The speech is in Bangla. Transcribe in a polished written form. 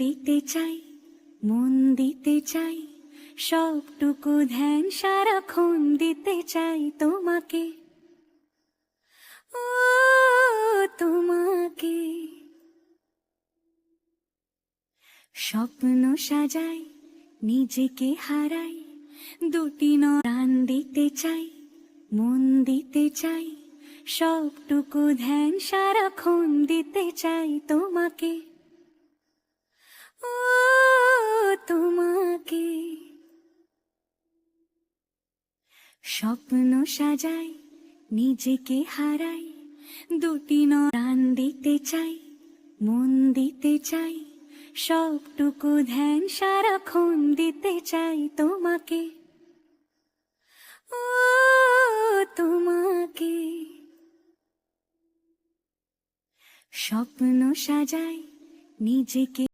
দিতে চাই, মন দিতে চাই, সবটুকু ধ্যান সারাক্ষণ দিতে চাই তোমাকে, ও তোমাকে। স্বপ্ন সাজাই, নিজেকে হারাই, দুটি নয়ন দিতে চাই, মন দিতে চাই, সবটুকু ধ্যান সারাক্ষণ দিতে চাই তোমাকে, ও তোমাকে। স্বপ্ন সাজাই, নিজেকে হারাই, দুটি নয়ন দিতে চাই, মন দিতে চাই, সবটুকু ধ্যান সারাক্ষণ দিতে চাই তোমাকে, ও তোমাকে। স্বপ্ন সাজাই, নিজেকে